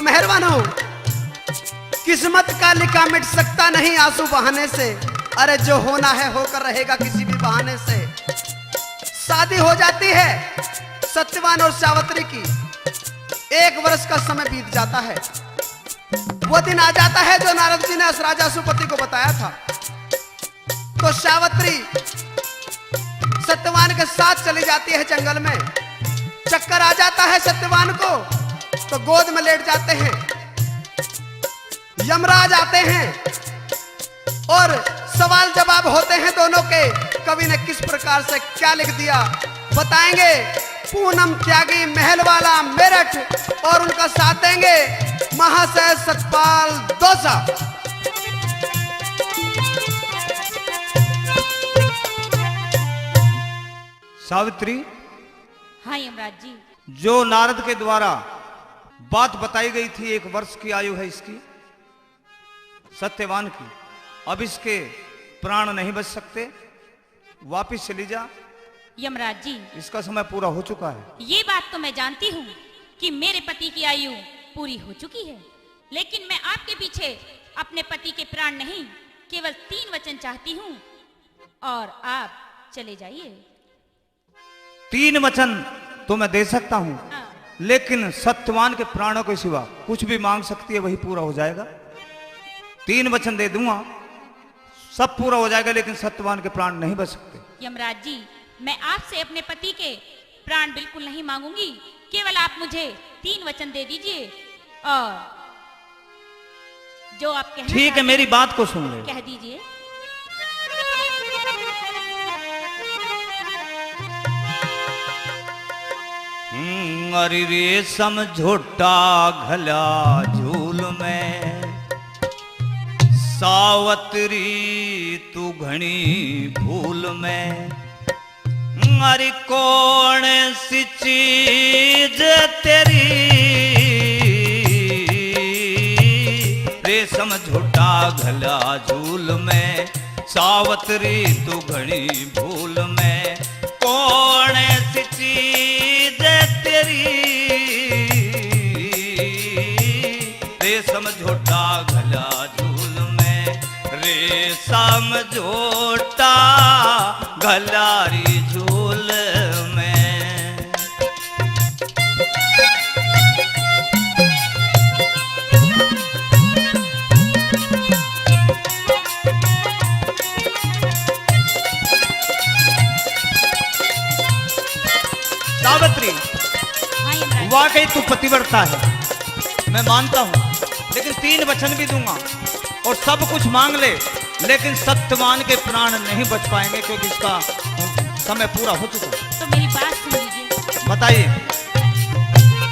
तो मेहरबान हो, किस्मत का लिखा मिट सकता नहीं आंसू बहाने से। अरे जो होना है होकर रहेगा किसी भी बहाने से। शादी हो जाती है सत्यवान और सावित्री की, 1 वर्ष का समय बीत जाता है। वो दिन आ जाता है जो नारद जी ने उस राजा सुपति को बताया था। तो सावित्री सत्यवान के साथ चली जाती है जंगल में। चक्कर आ जाता है सत्यवान को तो गोद में लेट जाते हैं। यमराज आते हैं और सवाल जवाब होते हैं दोनों के। कवि ने किस प्रकार से क्या लिख दिया बताएंगे। पूनम त्यागी महल वाला मेरठ और उनका साथ देंगे महाशय सतपाल दोसा। सावित्री, हाँ यमराज जी। जो नारद के द्वारा बात बताई गई थी, 1 वर्ष की आयु है इसकी, सत्यवान की। अब इसके प्राण नहीं बच सकते, वापिस चली जा। यमराज जी, इसका समय पूरा हो चुका है। ये बात तो मैं जानती हूँ कि मेरे पति की आयु पूरी हो चुकी है, लेकिन मैं आपके पीछे अपने पति के प्राण नहीं, केवल 3 वचन चाहती हूँ और आप चले जाइए। 3 वचन तो मैं दे सकता हूँ, हाँ। लेकिन सत्यवान के प्राणों के सिवा कुछ भी मांग सकती है वही पूरा हो जाएगा। 3 वचन दे दूंगा, सब पूरा हो जाएगा, लेकिन सत्यवान के प्राण नहीं बच सकते। यमराज जी, मैं आपसे अपने पति के प्राण बिल्कुल नहीं मांगूंगी, केवल आप मुझे 3 वचन दे दीजिए और जो आप कहना ठीक है, मेरी बात को सुन ले। कह दीजिए। अरे रेशम झोटा घला झूल में, सावत्री तू घनी भूल में। अरे कौन सी चीज तेरी, रेशम झोटा घला झूल में, सावत्री तू घनी भूल में। कौन सी चीज तेरी, रेशम झोटा घला झूल में, रेशम झोटा घलारी झूल में। सावित्री, हाँ यमराज। वाकई तू पतिव्रता है, मैं मानता हूं, लेकिन 3 वचन भी दूंगा और सब कुछ मांग ले, लेकिन सत्यवान के प्राण नहीं बच पाएंगे क्योंकि इसका समय पूरा हो चुका है। तो मेरी बात सुन लीजिए। बताइए।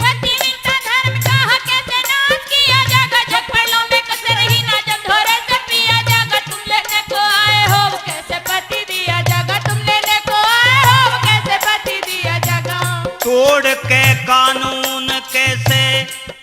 पतिव्रता धर्म का कैसे नाश किया जाएगा, जग पड़लों में कैसे रही ना, जब धोरे से पिया जाएगा। तुम लेने को आए हो वो कैसे पति दिया जाएगा, तुम लेने को आए हो वो कैसे पति दिया जाएगा। तोड़ के कानून कैसे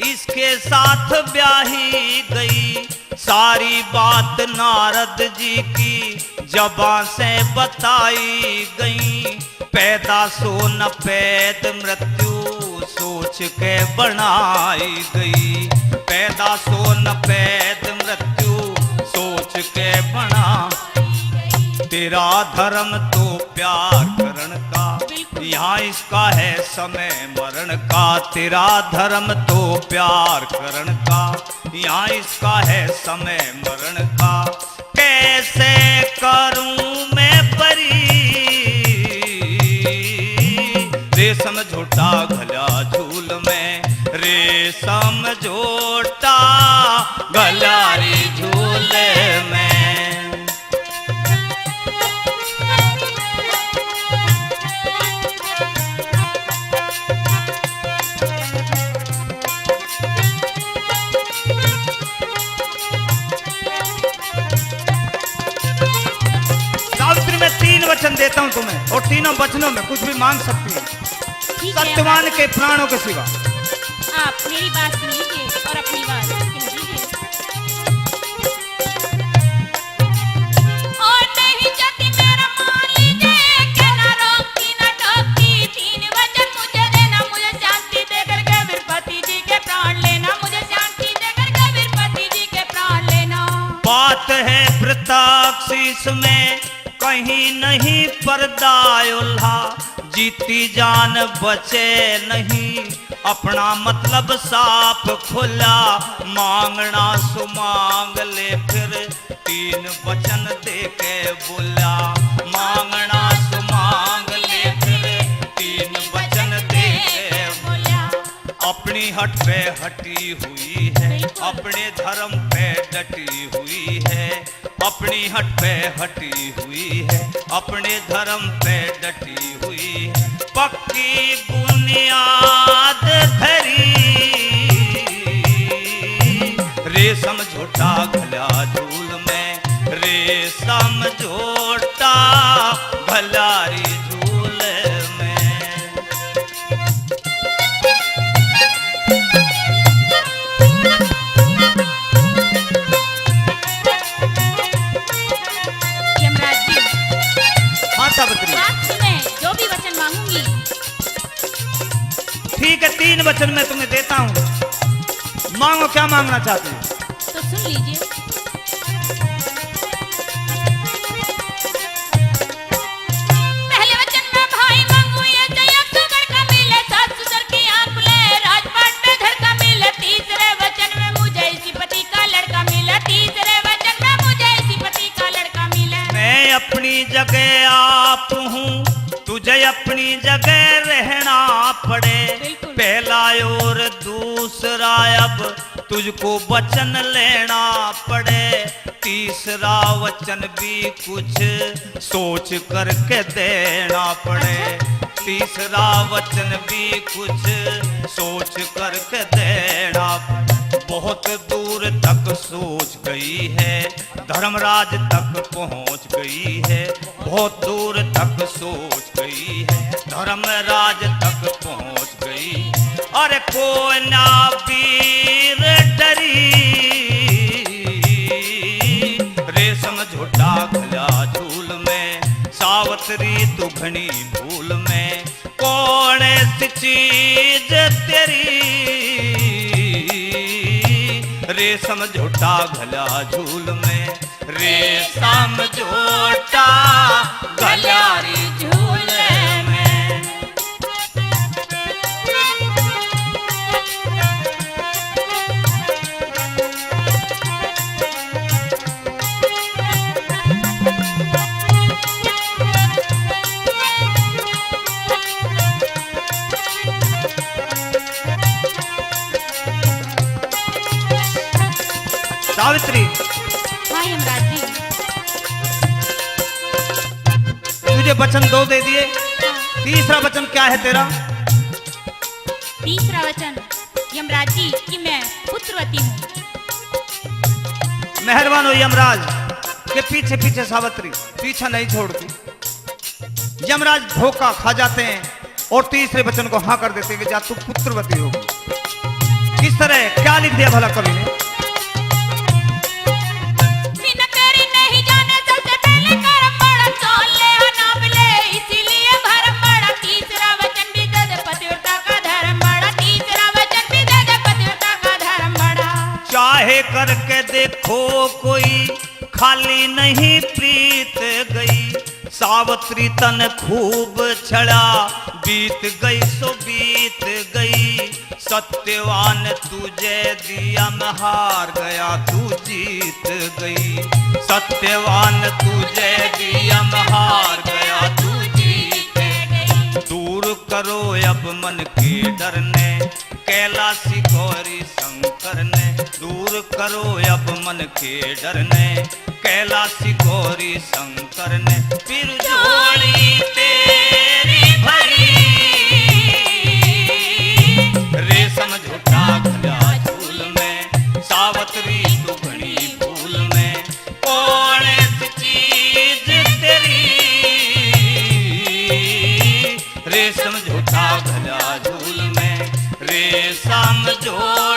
इसके साथ ब्याही गई, सारी बात नारद जी की जबां से बताई गई। पैदा सो न पैद मृत्यु सोच के बनाई गई, पैदा सो न पैद मृत्यु सोच के बना। तेरा धर्म तो प्यार करण का, यहाँ इसका है समय मरण का। तेरा धर्म तो प्यार करण का, यहाँ इसका है समय मरण का। कैसे करूं मैं परी, रेशम झोटा घला झूल में, रेशम झोटा घलारी झूल में। मैं 3 वचन देता हूं तुम्हें और 3 वचनों में कुछ भी मांग सकती है, ठीक है, सत्यवान के प्राणों के सिवा। आप मेरी बात सुन लीजिए और अपनी बात कह दीजिए। और नहीं चाहती मेरा मान लीजिए कि ना रोकती ना टोकती। 3 वचन मुझे देना, मुझे शांति देकर के फिर पति जी के प्राण लेना, मुझे बात है प्रत्यक्ष इसमें कहीं नहीं पर्दा उल्हा, जीती जान बचे नहीं अपना मतलब साफ खुला, मांगना सो मांग ले फिर तीन वचन दे के बोला, मांगना सो मांग ले फिर तीन वचन दे के बोला। अपनी हट पे हटी हुई है, अपने धर्म पे डटी हुई है, अपनी हट पे हटी हुई है, अपने धर्म पे डटी हुई है, पक्की बुनियाद धरी, रेशम झोटा घला झूल में, रेशम झोटा घलारी झूल में। यमराज जी, हाँ सावित्री, बात सुने, जो भी वचन मांगूंगी। ठीक है, 3 वचन मैं तुम्हें देता हूँ, मांगो क्या मांगना चाहते हो। तो सुन लीजिए। पहले वचन में भाई मांगू ये जया सुगर का मिले, सास ससुर की आंख ले, राजपाट में घर का मिले, तीसरे वचन में मुझे इसी पति का लड़का मिला, तीसरे वचन में मुझे इसी पति का लड़का मिला। मैं अपनी जगह आप हूँ, तुझे अपनी जगह रहना पड़े, बिल्कुल। पहला और दूसरा अब तुझको वचन लेना पड़े, तीसरा वचन भी कुछ सोच करके देना पड़े, तीसरा वचन भी कुछ सोच करके देना पड़े। बहुत दूर तक सोच गई है, धर्मराज तक पहुंच गई है, बहुत दूर तक सोच गई है, धर्मराज तक पहुंच गई। अरे कोई ना वीर डरी, रेशम झोटा घला झूल में, सावित्री तू घनी भूल में, कौन सी चीज तेरी, रेशम झोटा घला झूल में, रेशम झोटा घलारी झूल में। सावित्री, हाँ यमराज जी। तुझे वचन 2 दे दिए, तीसरा वचन क्या है तेरा? तीसरा वचन यमराज जी कि मैं पुत्रवती हूँ। मेहरबान हो यमराज के पीछे पीछे सावित्री पीछा नहीं छोड़ती। यमराज धोखा खा जाते हैं और तीसरे वचन को हाँ कर देते हैं कि जा तू पुत्रवती होगी। किस तरह क्या लिख दिया भला कवि ने? चाहे करके देखो कोई खाली नहीं प्रीत गई, सावित्री तन खूब छड़ा बीत गई सो बीत गई, सत्यवान तुझे दिया मैं हार गया तू जीत गई, सत्यवान तुझे दिया मैं हार गया तू जीत गई। दूर करो अब मन के डरने कैलाशी गौरी शंकर ने, दूर करो अब मन के डरने कैलाशी गौरी शंकर ने, फिर जोड़ी तेरी भरी, रेशम झोटा घला झूल में, सावित्री तू घनी भूल में, कौन सी चीज तेरी, रेशम झोटा घला झूल में, रेशम झोटा